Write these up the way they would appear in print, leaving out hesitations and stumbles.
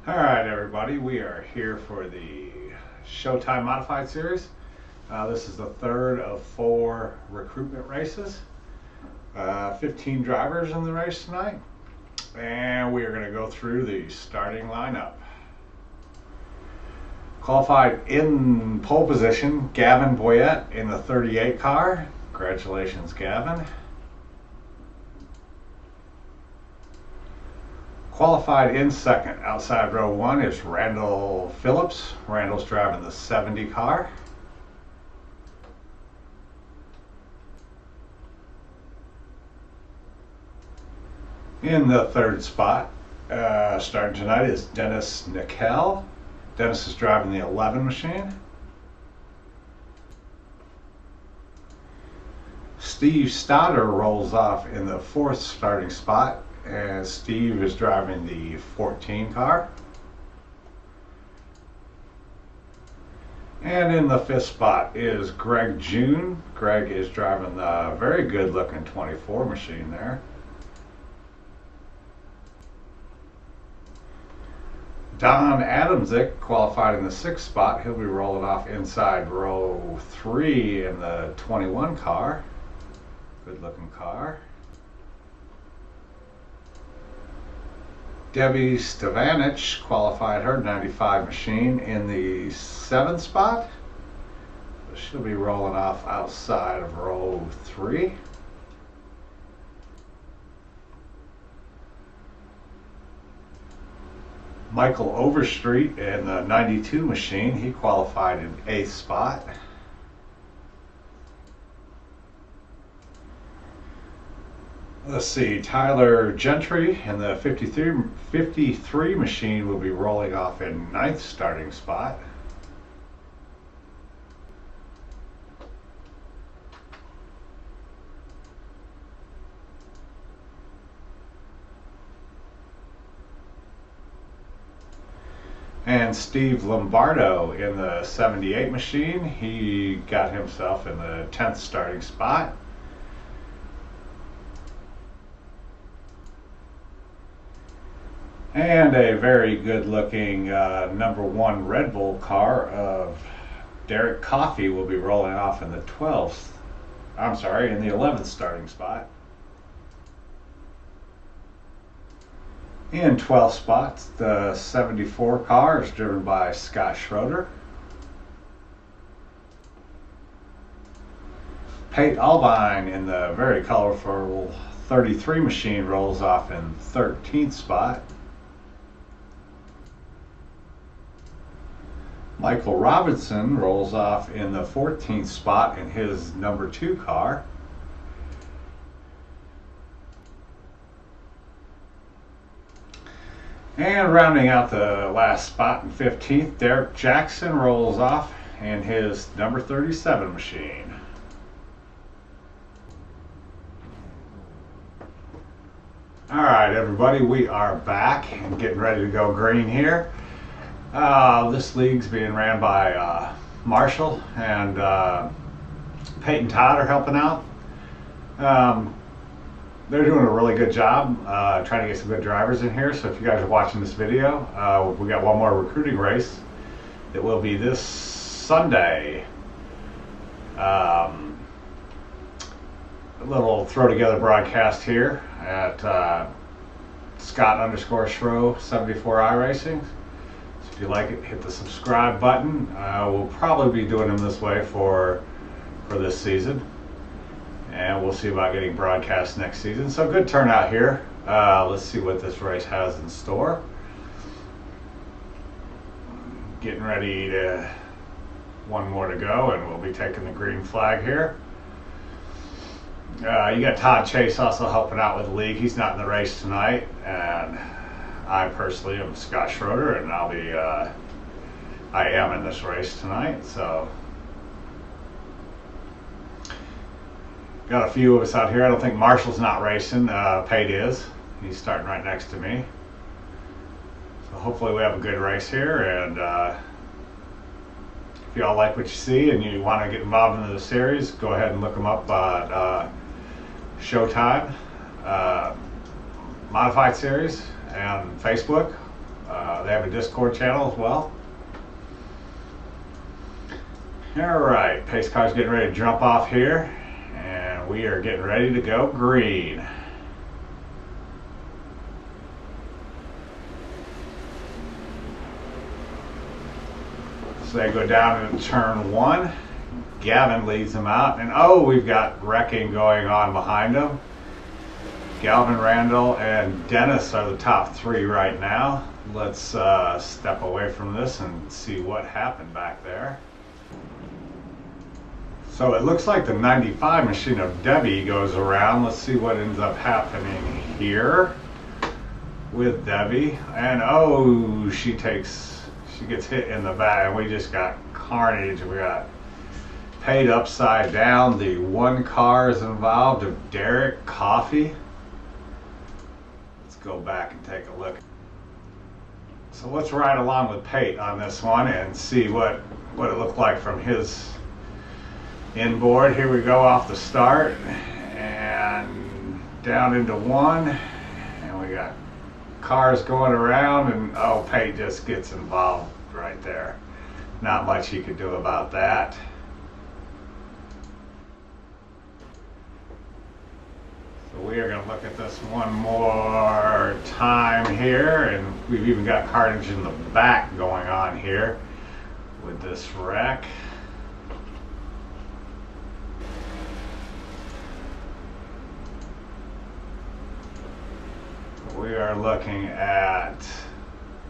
All right, everybody, we are here for the Showtime Modified Series. This is the third of 4 recruitment races. 15 drivers in the race tonight, and we are going to go through the starting lineup. Qualified in pole position, Gavin Boyette in the 38 car. Congratulations, Gavin. Qualified in second, outside row 1, is Randall Phillips. Randall's driving the 70 car. In the third spot, starting tonight, is Dennis Nickel. Dennis is driving the 11 machine. Steve Stoddard rolls off in the 4th starting spot, and Steve is driving the 14 car. And in the 5th spot is Greg June. Greg is driving the very good looking 24 machine there. Don Adamczyk qualified in the 6th spot. He'll be rolling off inside row 3 in the 21 car. Good looking car. Debbie Stevanich qualified her 95 machine in the 7th spot. She'll be rolling off outside of row 3. Michael Overstreet in the 92 machine. He qualified in 8th spot. Let's see, Tyler Gentry in the 53 machine will be rolling off in 9th starting spot. And Steve Lombardo in the 78 machine. He got himself in the 10th starting spot. And a very good looking number 1 Red Bull car of Derek Coffey will be rolling off in the 11th starting spot. In 12th spot, the 74 car is driven by Scott Schroeder. Pate Albine in the very colorful 33 machine rolls off in 13th spot. Michael Robinson rolls off in the 14th spot in his number 2 car. And rounding out the last spot in 15th, Derek Jackson rolls off in his number 37 machine. All right, everybody, we are back and getting ready to go green here. This league's being ran by Marshall and Peyton Todd are helping out. They're doing a really good job trying to get some good drivers in here. So if you guys are watching this video, we got one more recruiting race that will be this Sunday. A little throw together broadcast here at Scott_Schro 74 Iracing. So if you like it, hit the subscribe button. We'll probably be doing them this way for this season. And we'll see about getting broadcast next season. So good turnout here. Let's see what this race has in store. Getting ready to one more to go, and we'll be taking the green flag here. You got Todd Chase also helping out with the league. He's not in the race tonight, and I personally am Scott Schroeder, and I am in this race tonight. So. Got a few of us out here. I don't think Marshall's not racing. Pate is. He's starting right next to me. So hopefully we have a good race here. And if y'all like what you see and you want to get involved in the series, go ahead and look them up at Showtime Modified Series and Facebook. They have a Discord channel as well. All right, pace car's getting ready to jump off here, and we are getting ready to go green. So they go down into turn 1. Gavin leads them out, and oh, we've got wrecking going on behind them. Galvin, Randall, and Dennis are the top 3 right now. Let's step away from this and see what happened back there. So it looks like the 95 machine of Debbie goes around. Let's see what ends up happening here with Debbie. And oh, she gets hit in the back, and we just got carnage. We got paid upside down. The 1 car is involved of Derek Coffee. Let's go back and take a look. So let's ride along with Pate on this one and see what it looked like from his inboard. Here we go off the start and down into 1, and we got cars going around, and oh, Pate just gets involved right there. Not much he could do about that. So we are going to look at this one more time here, and we've even got carnage in the back going on here with this wreck. We are looking at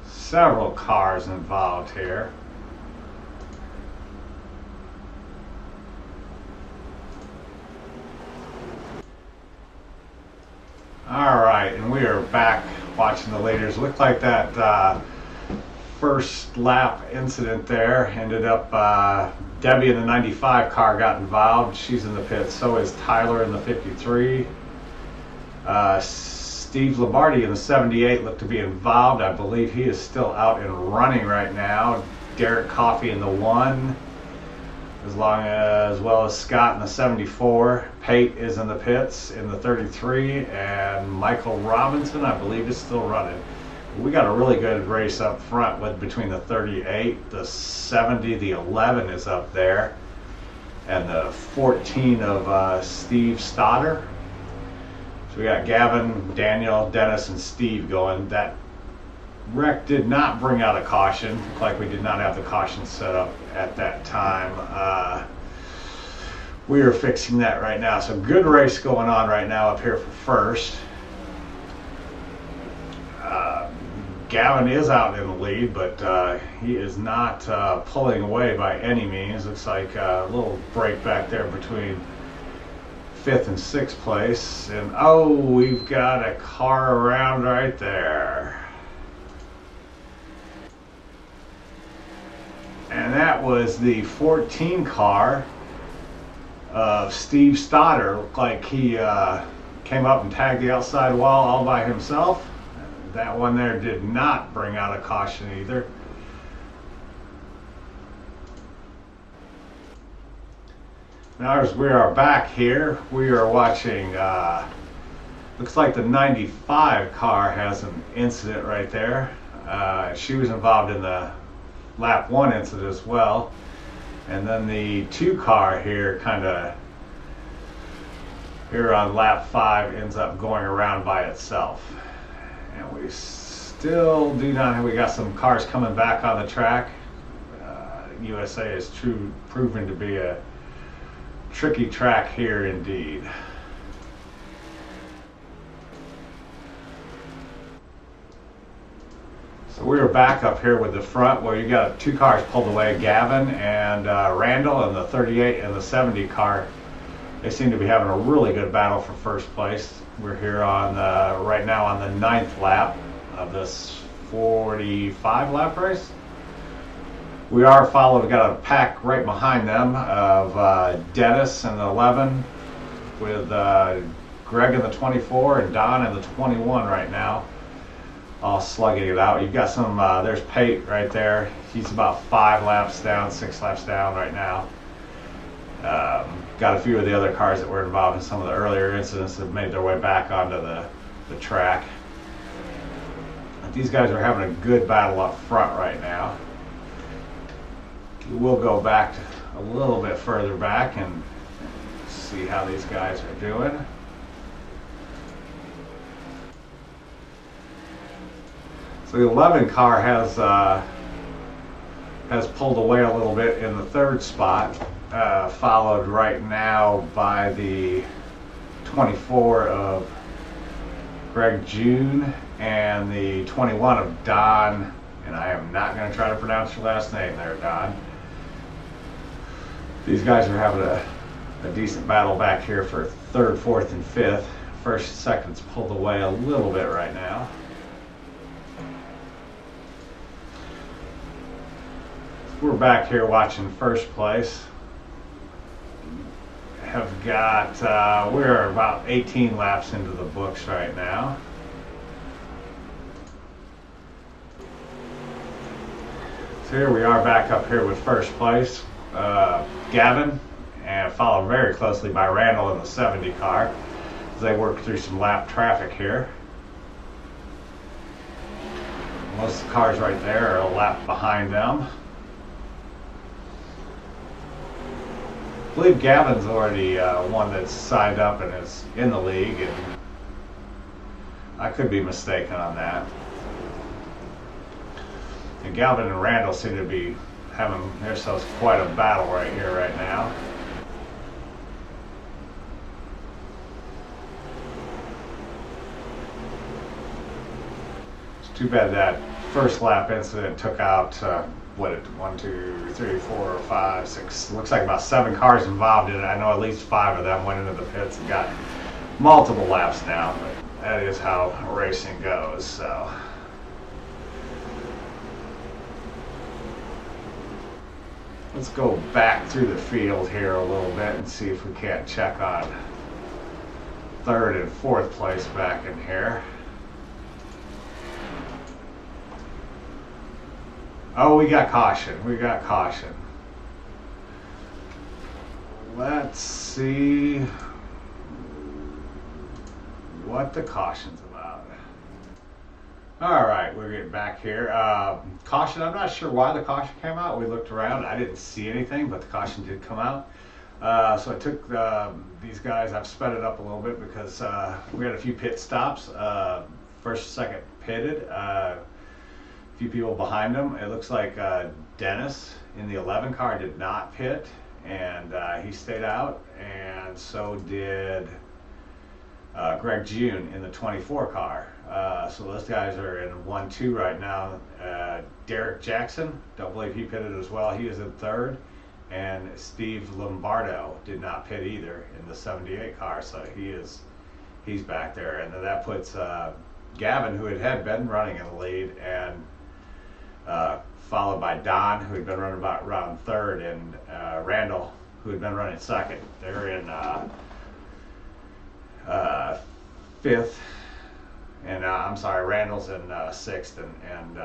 several cars involved here. All right, and we are back watching the leaders. Looked like that first lap incident there ended up Debbie in the 95 car got involved. She's in the pit. So is Tyler in the 53. Steve Lombardi in the 78 looked to be involved. I believe he is still out and running right now. Derek Coffee in the 1, as well as Scott in the 74. Pate is in the pits in the 33, and Michael Robinson, I believe, is still running. We got a really good race up front with between the 38, the 70, the 11 is up there, and the 14 of Steve Stoddard. We got Gavin, Daniel, Dennis, and Steve going. That wreck did not bring out a caution. Like we did not have the caution set up at that time. We are fixing that right now. So good race going on right now up here for first. Gavin is out in the lead, but he is not pulling away by any means. Looks like a little break back there between 5th and 6th place, and oh, we've got a car around right there, and that was the 14 car of Steve Stoddard. Looked like he came up and tagged the outside wall all by himself. That one there did not bring out a caution either. Now as we are back here, we are watching, looks like the 95 car has an incident right there. She was involved in the lap 1 incident as well. And then the 2 car here here on lap 5 ends up going around by itself. And we still do not have, we got some cars coming back on the track. USA is proven to be a tricky track here indeed. So we are back up here with the front where you got 2 cars pulled away, Gavin and Randall, and the 38 and the 70 car. They seem to be having a really good battle for first place. We're here on right now on the 9th lap of this 45 lap race. We are followed, we got a pack right behind them of Dennis in the 11 with Greg in the 24 and Don in the 21 right now, all slugging it out. You've got some, there's Pate right there. He's about 5 laps down, 6 laps down right now. Got a few of the other cars that were involved in some of the earlier incidents that have made their way back onto the track. These guys are having a good battle up front right now. We'll go back a little bit further back and see how these guys are doing. So the 11 car has pulled away a little bit in the third spot, followed right now by the 24 of Greg June and the 21 of Don, and I am not going to try to pronounce your last name there, Don. These guys are having a decent battle back here for third, fourth, and fifth. First, second's pulled away a little bit right now. We're back here watching first place. Have got, we're about 18 laps into the books right now. So here we are back up here with first place. Gavin, and followed very closely by Randall in the 70 car as they work through some lap traffic here. Most of the cars right there are a lap behind them. I believe Gavin's already one that's signed up and is in the league, and I could be mistaken on that. And Gavin and Randall seem to be having themselves quite a battle right here, right now. It's too bad that first lap incident took out, what, 1, 2, 3, 4, 5, 6, looks like about 7 cars involved in it. I know at least 5 of them went into the pits and got multiple laps now, but that is how racing goes, so. Let's go back through the field here a little bit and see if we can't check on third and fourth place back in here. Oh, we got caution. We got caution. Let's see what the caution's about. All right, we're getting back here. Caution, I'm not sure why the caution came out. We looked around. I didn't see anything, but the caution did come out. So I took these guys, I've sped it up a little bit because we had a few pit stops. First, second pitted. A few people behind them. It looks like Dennis in the 11 car did not pit, and he stayed out, and so did Greg June in the 24 car. So those guys are in 1-2 right now. Derek Jackson, don't believe he pitted as well. He is in third. And Steve Lombardo did not pit either in the 78 car, so he's back there. And then that puts Gavin, who had been running in the lead, and followed by Don, who had been running about around third, and Randall, who had been running second. They're in fifth. And I'm sorry, Randall's in sixth, and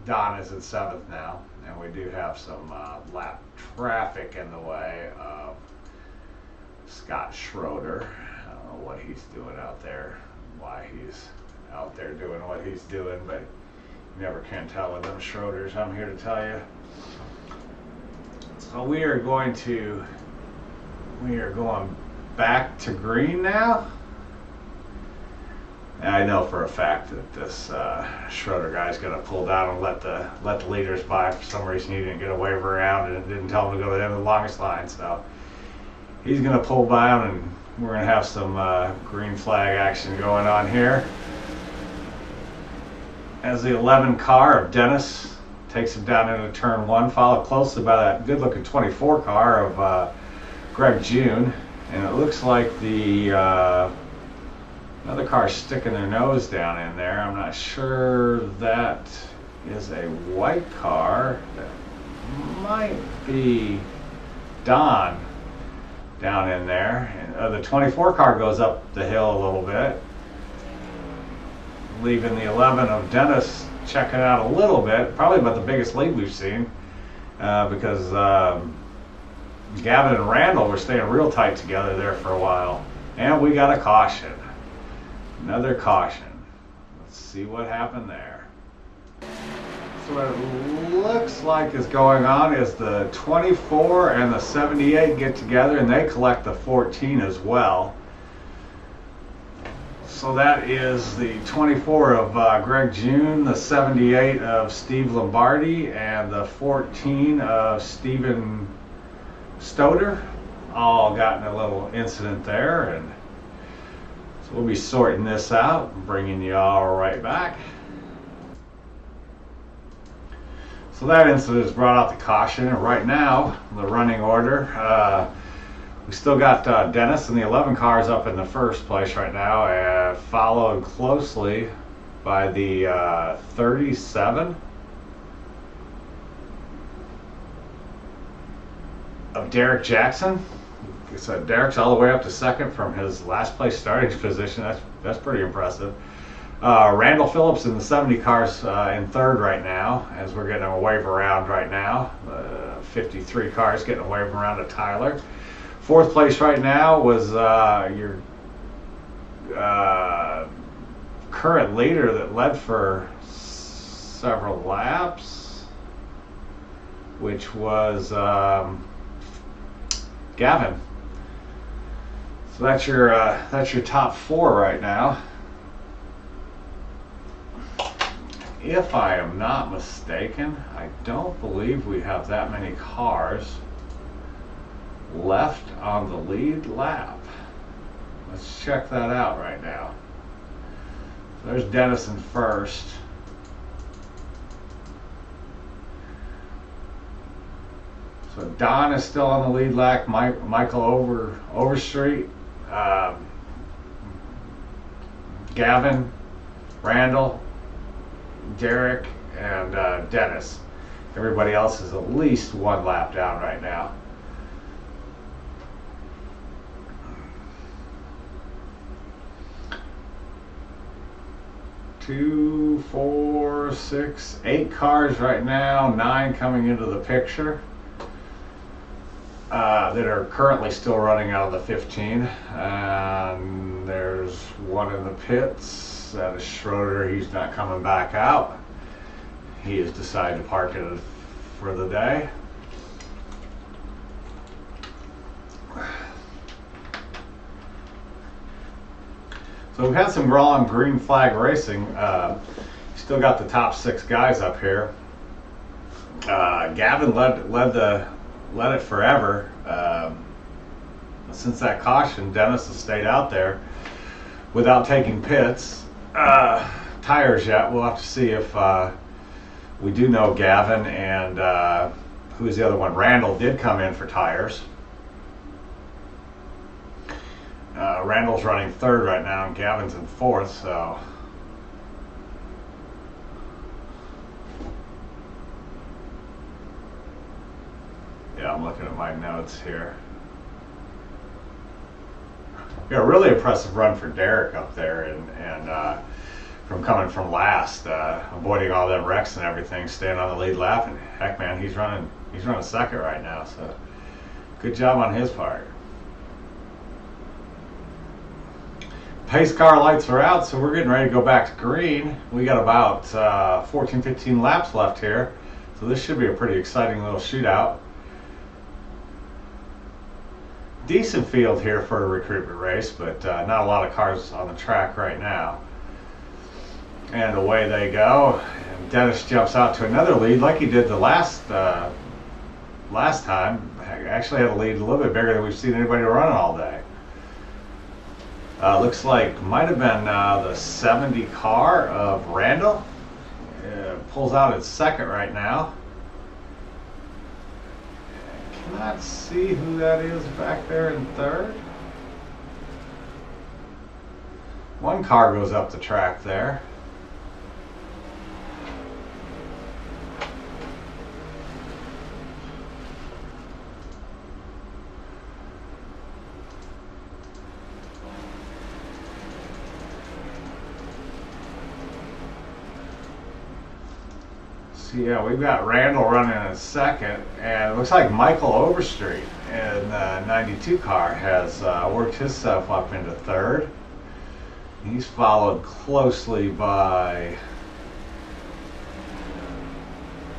Don is in seventh now. And we do have some lap traffic in the way of Scott Schroeder. I don't know what he's doing out there, why he's out there doing what he's doing, but you never can tell with them Schroeders, I'm here to tell you. So we are going back to green now. I know for a fact that this Schroeder guy is going to pull down and let the leaders by. For some reason, he didn't get a waiver around and it didn't tell him to go to the end of the longest line. So he's going to pull down, and we're going to have some green flag action going on here. As the 11 car of Dennis takes him down into turn 1, followed closely by that good-looking 24 car of Greg June, and it looks like the another car sticking their nose down in there. I'm not sure that is a white car. That might be Don down in there. And the 24 car goes up the hill a little bit, leaving the 11 of Dennis checking out a little bit. Probably about the biggest lead we've seen because Gavin and Randall were staying real tight together there for a while. And we got a caution. Another caution. Let's see what happened there. So what it looks like is going on is the 24 and the 78 get together and they collect the 14 as well. So that is the 24 of Greg June, the 78 of Steve Lombardi, and the 14 of Steven Stoder. All got in a little incident there, and so we'll be sorting this out and bringing you all right back. So that incident has brought out the caution, and right now the running order. We still got Dennis and the 11 cars up in the first place right now, followed closely by the 37 of Derek Jackson. So Derek's all the way up to second from his last place starting position. That's pretty impressive. Randall Phillips in the 70 cars in third right now, as we're getting a wave around right now. 53 cars getting a wave around to Tyler. Fourth place right now was your current leader that led for several laps, which was Gavin. So that's your top four right now. If I am not mistaken, I don't believe we have that many cars left on the lead lap. Let's check that out right now. So there's Dennis in first. So Don is still on the lead lap. Michael Overstreet, Gavin, Randall, Derek, and Dennis. Everybody else is at least one lap down right now. 2, 4, 6, 8 cars right now, 9 coming into the picture that are currently still running out of the 15. And there's one in the pits. That is Schroeder. He's not coming back out. He has decided to park it for the day. So we've had some long green flag racing. Still got the top 6 guys up here. Gavin led it forever. Since that caution, Dennis has stayed out there without taking pits. Tires yet. We'll have to see if we do know Gavin and who's the other one? Randall did come in for tires. Randall's running third right now, and Gavin's in fourth, so. Yeah, I'm looking at my notes here. Yeah, really impressive run for Derek up there, and from coming from last, avoiding all them wrecks and everything, staying on the lead lap, and heck, man, he's running second right now, so good job on his part. Pace car lights are out, so we're getting ready to go back to green. We got about 14, 15 laps left here, so this should be a pretty exciting little shootout. Decent field here for a recruitment race, but not a lot of cars on the track right now. And away they go. And Dennis jumps out to another lead like he did the last time. Actually had a lead a little bit bigger than we've seen anybody running all day. Looks like might have been the 70 car of Randall. Pulls out in second right now. Cannot see who that is back there in third. One car goes up the track there. Yeah, we've got Randall running in second, and it looks like Michael Overstreet in the 92 car has worked himself up into third. He's followed closely by,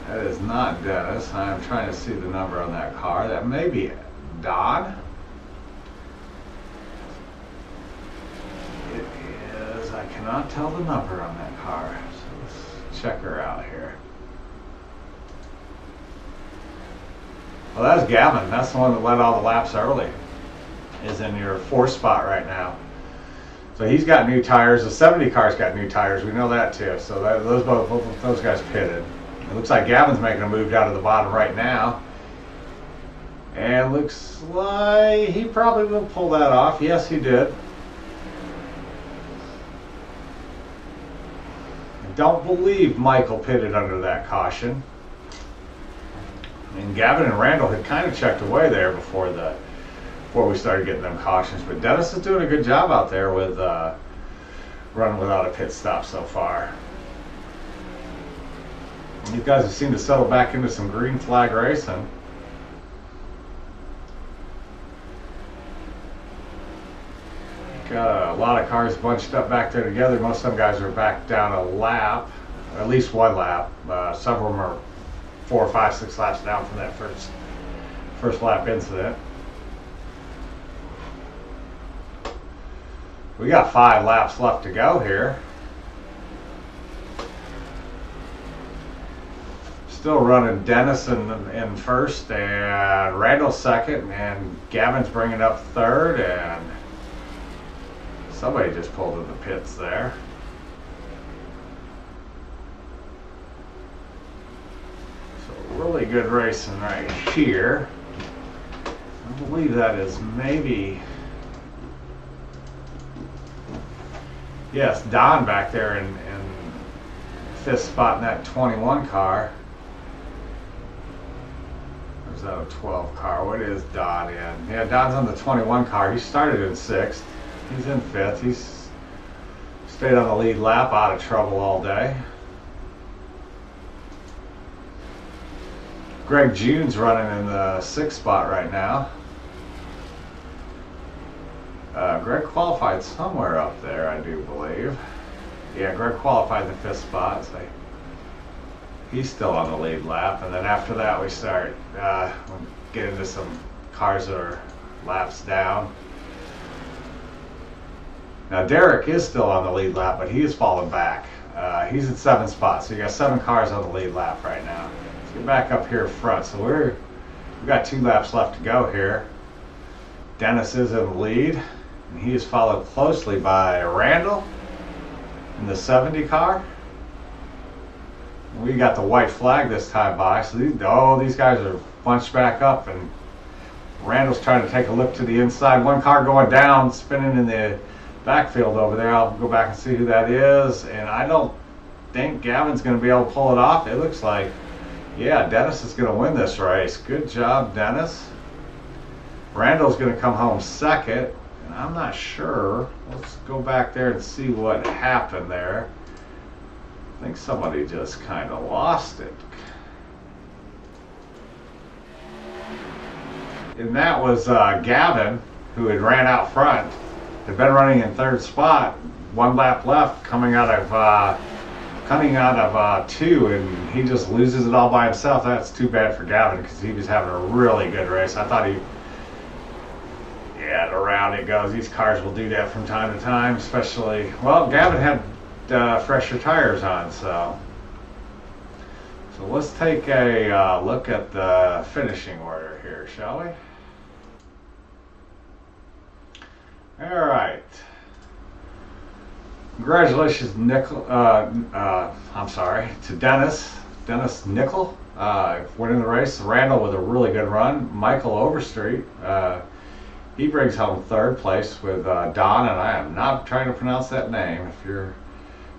that is not Dennis. I'm trying to see the number on that car. That may be Don. It is, I cannot tell the number on that car. So let's check her out here. Well, that's Gavin. That's the one that led all the laps early. Is in your 4th spot right now. So he's got new tires. The 70 car's got new tires. We know that too. So both of those guys pitted. It looks like Gavin's making a move down to the bottom right now. And looks like he probably will pull that off. Yes, he did. I don't believe Michael pitted under that caution. And Gavin and Randall had kind of checked away there before we started getting them cautions. But Dennis is doing a good job out there with running without a pit stop so far. You guys have seemed to settle back into some green flag racing. Got a lot of cars bunched up back there together. Most of them guys are back down a lap, or at least one lap. Some of them are 4, 5, 6 laps down from that first lap incident. We got 5 laps left to go here. Still running Dennis in first and Randall second, and Gavin's bringing up third, and somebody just pulled in the pits there. So really good racing right here. I believe that is maybe, yes, Don back there in 5th spot in that 21 car. Or is that a 12 car? What is Don in? Yeah, Don's on the 21 car. He started in 6th. He's in 5th. He's stayed on the lead lap, out of trouble all day. Greg June's running in the 6th spot right now. Greg qualified somewhere up there, I do believe. Yeah, Greg qualified in the 5th spot, so he's still on the lead lap. And then after that, we start get into some cars that are laps down. Now Derek is still on the lead lap, but he has fallen back. He's at 7th spot, so you got 7 cars on the lead lap right now. Let's get back up here front. So we've got 2 laps left to go here. Dennis is in the lead, and he is followed closely by Randall in the 70 car. We got the white flag this time by, so these guys are bunched back up, and Randall's trying to take a look to the inside. One car going down, spinning in the backfield over there. I'll go back and see who that is, and I don't think Gavin's going to be able to pull it off. It looks like, yeah, Dennis is going to win this race. Good job, Dennis. Randall's going to come home second, and I'm not sure. Let's go back there and see what happened there. I think somebody just kind of lost it. And that was Gavin, who had ran out front. Had been running in 3rd spot, 1 lap left, coming out of 2, and he just loses it all by himself. That's too bad for Gavin, because he was having a really good race. I thought around it goes. These cars will do that from time to time, especially, well, Gavin had fresher tires on, so let's take a look at the finishing order here, shall we? All right. Congratulations, to Dennis Nickel, winning the race. Randall with a really good run. Michael Overstreet, he brings home 3rd place with Don, and I am not trying to pronounce that name.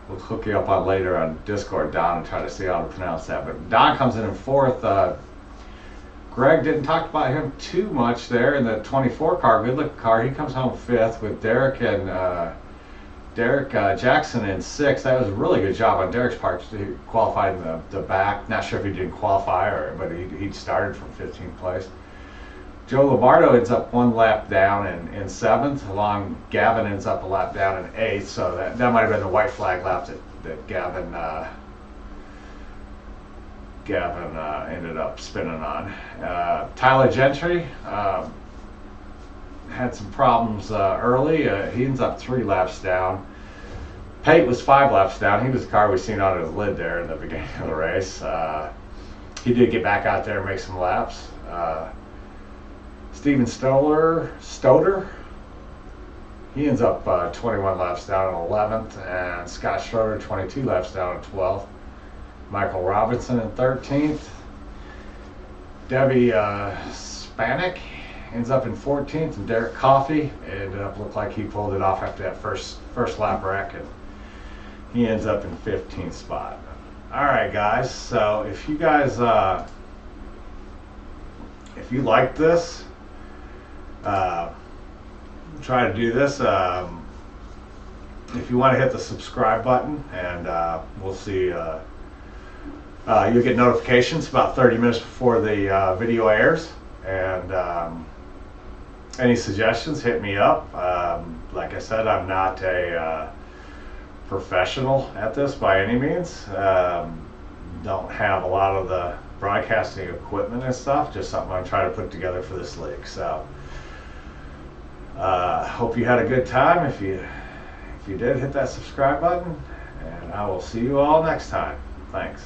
We'll hook you up on later on Discord, Don, and try to see how to pronounce that. But Don comes in 4th. Greg didn't talk about him too much there in the 24 car, good looking car. He comes home 5th with Derek Jackson in 6th. That was a really good job on Derek's part. He qualified in the back. Not sure if he didn't qualify, but he started from 15th place. Joe Lombardo ends up 1 lap down in 7th, along Gavin ends up a lap down in 8th, so that might have been the white flag lap that Gavin ended up spinning on. Tyler Gentry had some problems early. He ends up 3 laps down. Pate was 5 laps down. He was the car we seen on his lid there in the beginning of the race. He did get back out there and make some laps. Steven Stoder, he ends up 21 laps down in 11th, and Scott Schroeder 22 laps down in 12th. Michael Robinson in 13th. Debbie Spanik ends up in 14th, and Derek Coffey looked like he pulled it off after that first lap wreck, and he ends up in 15th spot. All right, guys. So if you guys if you like this, try to do this. If you want to hit the subscribe button, and we'll see. You'll get notifications about 30 minutes before the video airs. And any suggestions, hit me up. Like I said, I'm not a professional at this by any means. Don't have a lot of the broadcasting equipment and stuff, just something I'm trying to put together for this league. So hope you had a good time. If you did, hit that subscribe button, and I will see you all next time. Thanks.